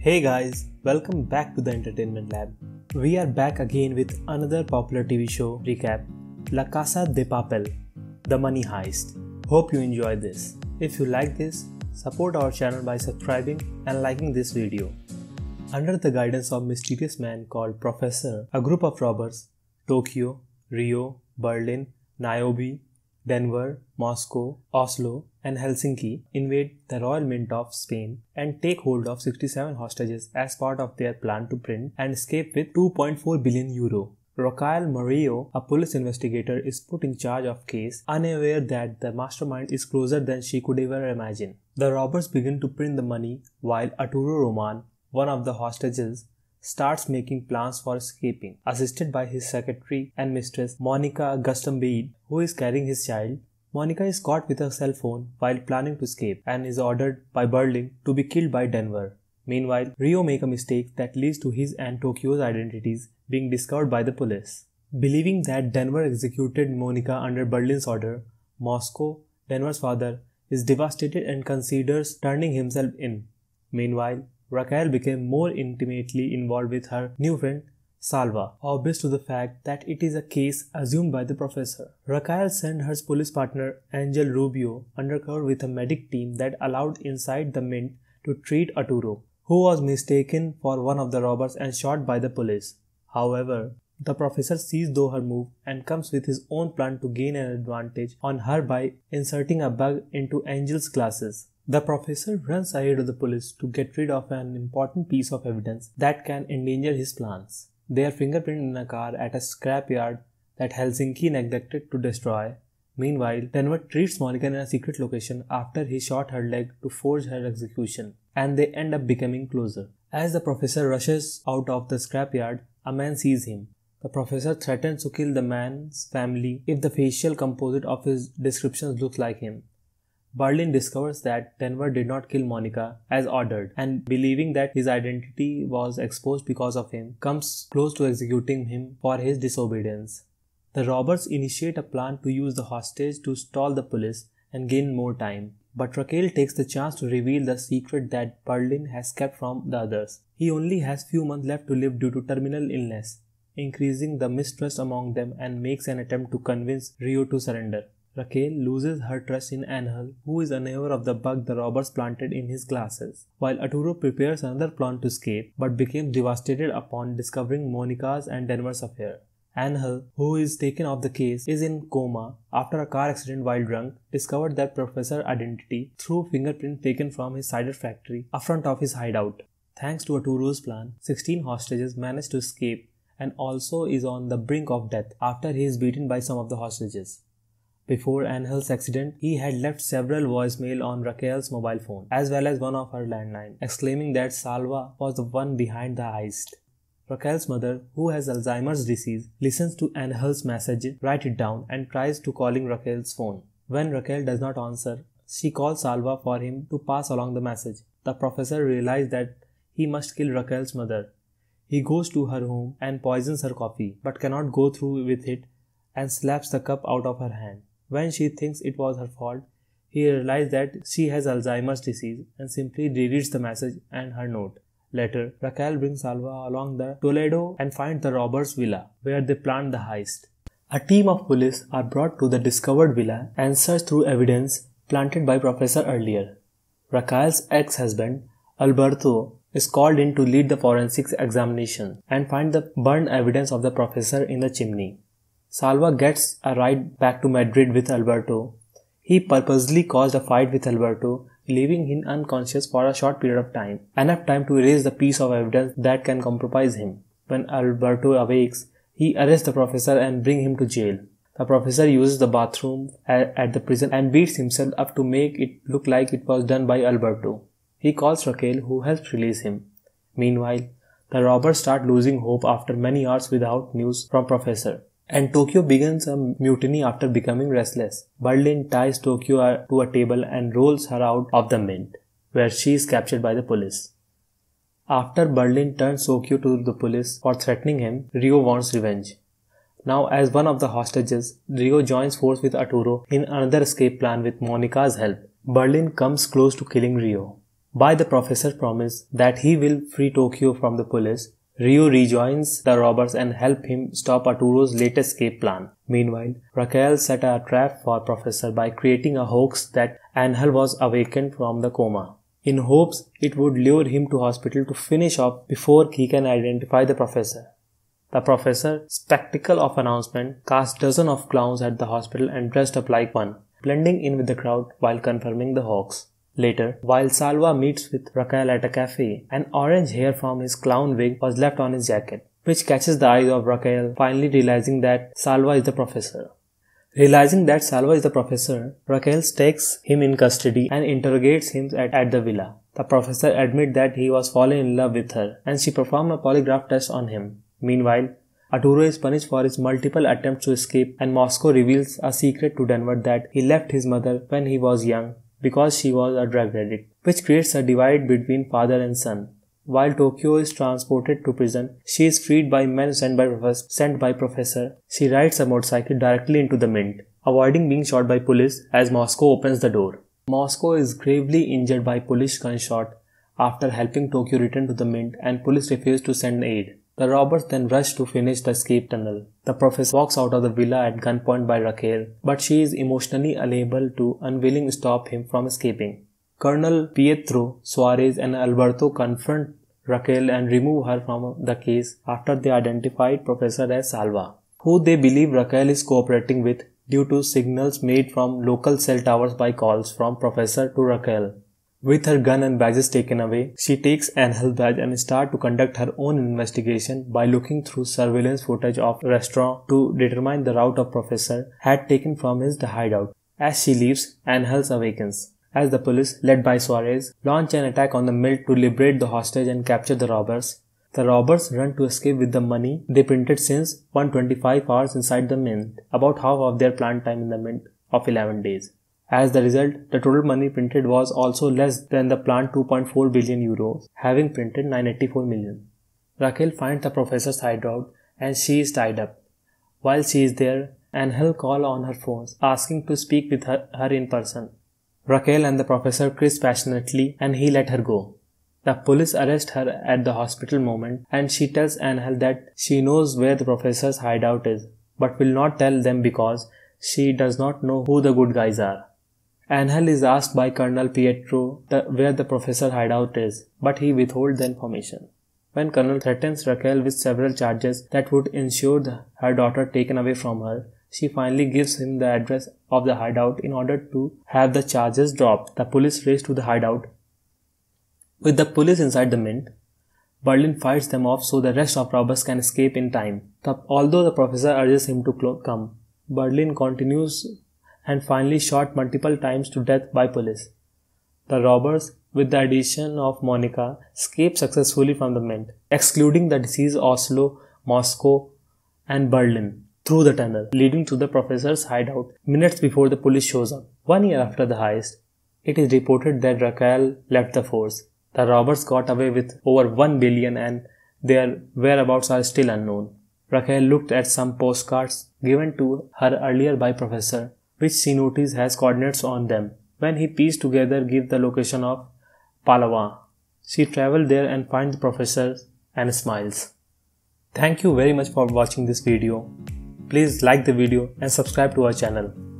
Hey guys, welcome back to the Entertainment Lab. We are back again with another popular TV show recap, La Casa de Papel, The Money Heist. Hope you enjoy this. If you like this, support our channel by subscribing and liking this video. Under the guidance of a mysterious man called Professor, a group of robbers, Tokyo, Rio, Berlin, Nairobi, Denver, Moscow, Oslo, and Helsinki invade the Royal Mint of Spain and take hold of 67 hostages as part of their plan to print and escape with 2.4 billion euro. Raquel Murillo, a police investigator, is put in charge of the case, unaware that the mastermind is closer than she could ever imagine. The robbers begin to print the money while Arturo Roman, one of the hostages, starts making plans for escaping. Assisted by his secretary and mistress Monica Gustambeid, who is carrying his child, Monica is caught with a cell phone while planning to escape and is ordered by Berlin to be killed by Denver. Meanwhile, Rio makes a mistake that leads to his and Tokyo's identities being discovered by the police. Believing that Denver executed Monica under Berlin's order, Moscow, Denver's father, is devastated and considers turning himself in. Meanwhile, Raquel became more intimately involved with her new friend Salva, obvious to the fact that it is a case assumed by the professor. Raquel sent her police partner Angel Rubio undercover with a medic team that allowed inside the mint to treat Arturo, who was mistaken for one of the robbers and shot by the police. However, the professor sees through her move and comes with his own plan to gain an advantage on her by inserting a bug into Angel's glasses. The professor runs ahead of the police to get rid of an important piece of evidence that can endanger his plans. They are fingerprinted in a car at a scrapyard that Helsinki neglected to destroy. Meanwhile, Denver treats Monica in a secret location after he shot her leg to forge her execution, and they end up becoming closer. As the professor rushes out of the scrapyard, a man sees him. The professor threatens to kill the man's family if the facial composite of his descriptions looks like him. Berlin discovers that Denver did not kill Monica as ordered, and believing that his identity was exposed because of him, comes close to executing him for his disobedience. The robbers initiate a plan to use the hostage to stall the police and gain more time, but Raquel takes the chance to reveal the secret that Berlin has kept from the others. He only has few months left to live due to terminal illness, increasing the mistrust among them, and makes an attempt to convince Rio to surrender. Raquel loses her trust in Angel, who is unaware of the bug the robbers planted in his glasses, while Arturo prepares another plan to escape but becomes devastated upon discovering Monica's and Denver's affair. Angel, who is taken off the case, is in coma after a car accident while drunk, discovered their professor's identity through fingerprints taken from his cider factory in front of his hideout. Thanks to Arturo's plan, 16 hostages manage to escape and also is on the brink of death after he is beaten by some of the hostages. Before Angel's accident, he had left several voicemail on Raquel's mobile phone, as well as one of her landline, exclaiming that Salva was the one behind the heist. Raquel's mother, who has Alzheimer's disease, listens to Angel's message, writes it down, and tries to calling Raquel's phone. When Raquel does not answer, she calls Salva for him to pass along the message. The professor realizes that he must kill Raquel's mother. He goes to her home and poisons her coffee, but cannot go through with it and slaps the cup out of her hand. When she thinks it was her fault, he realizes that she has Alzheimer's disease and simply rereads the message and her note. Later, Raquel brings Salva along the Toledo and finds the robbers' villa, where they plan the heist. A team of police are brought to the discovered villa and search through evidence planted by Professor earlier. Raquel's ex-husband, Alberto, is called in to lead the forensics examination and find the burned evidence of the professor in the chimney. Salva gets a ride back to Madrid with Alberto. He purposely caused a fight with Alberto, leaving him unconscious for a short period of time, enough time to erase the piece of evidence that can compromise him. When Alberto awakes, he arrests the professor and brings him to jail. The professor uses the bathroom at the prison and beats himself up to make it look like it was done by Alberto. He calls Raquel, who helps release him. Meanwhile, the robbers start losing hope after many hours without news from Professor, and Tokyo begins a mutiny after becoming restless. Berlin ties Tokyo to a table and rolls her out of the mint, where she is captured by the police. After Berlin turns Tokyo to the police for threatening him, Rio wants revenge. Now, as one of the hostages, Rio joins force with Arturo in another escape plan with Monica's help. Berlin comes close to killing Rio. By the professor's promise that he will free Tokyo from the police, Ryo rejoins the robbers and help him stop Arturo's latest escape plan. Meanwhile, Raquel set a trap for Professor by creating a hoax that Angel was awakened from the coma, in hopes it would lure him to hospital to finish off before he can identify the professor. The professor, spectacle of announcement, cast dozens of clowns at the hospital and dressed up like one, blending in with the crowd while confirming the hoax. Later, while Salva meets with Raquel at a cafe, an orange hair from his clown wig was left on his jacket, which catches the eyes of Raquel, finally realizing that Salva is the professor. Realizing that Salva is the professor, Raquel takes him in custody and interrogates him at the villa. The professor admits that he was fallen in love with her, and she performed a polygraph test on him. Meanwhile, Arturo is punished for his multiple attempts to escape, and Moscow reveals a secret to Denver that he left his mother when he was young because she was a drug addict, which creates a divide between father and son. While Tokyo is transported to prison, she is freed by men sent by Professor. She rides a motorcycle directly into the mint, avoiding being shot by police as Moscow opens the door. Moscow is gravely injured by police gunshot after helping Tokyo return to the mint, and police refuse to send aid. The robbers then rush to finish the escape tunnel. The professor walks out of the villa at gunpoint by Raquel, but she is emotionally unable to stop him from escaping. Colonel Pietro, Suarez and Alberto confront Raquel and remove her from the case after they identified Professor as Salva, who they believe Raquel is cooperating with due to signals made from local cell towers by calls from Professor to Raquel. With her gun and badges taken away, she takes Angel's badge and starts to conduct her own investigation by looking through surveillance footage of a restaurant to determine the route of Professor had taken from his hideout. As she leaves, Angel awakens, as the police, led by Suarez, launch an attack on the mint to liberate the hostage and capture the robbers. The robbers run to escape with the money they printed since 125 hours inside the mint, about half of their planned time in the mint of 11 days. As the result, the total money printed was also less than the planned 2.4 billion euros, having printed 984 million. Raquel finds the professor's hideout and she is tied up. While she is there, Angel calls on her phone, asking to speak with her in person. Raquel and the professor kiss passionately and he let her go. The police arrest her at the hospital moment and she tells Angel that she knows where the professor's hideout is, but will not tell them because she does not know who the good guys are. Angel is asked by Colonel Pietro where the professor's hideout is, but he withholds the information. When Colonel threatens Raquel with several charges that would ensure her daughter taken away from her, she finally gives him the address of the hideout in order to have the charges dropped. The police race to the hideout. With the police inside the mint, Berlin fights them off so the rest of robbers can escape in time. Although the professor urges him to come, Berlin continues and finally shot multiple times to death by police. The robbers, with the addition of Monica, escape successfully from the mint, excluding the deceased Oslo, Moscow and Berlin, through the tunnel leading to the professor's hideout minutes before the police shows up. 1 year after the heist, it is reported that Raquel left the force. The robbers got away with over 1 billion and their whereabouts are still unknown. Raquel looked at some postcards given to her earlier by Professor, which she noticed has coordinates on them. When he pieced together give the location of Palawan, she traveled there and finds the professor and smiles. Thank you very much for watching this video. Please like the video and subscribe to our channel.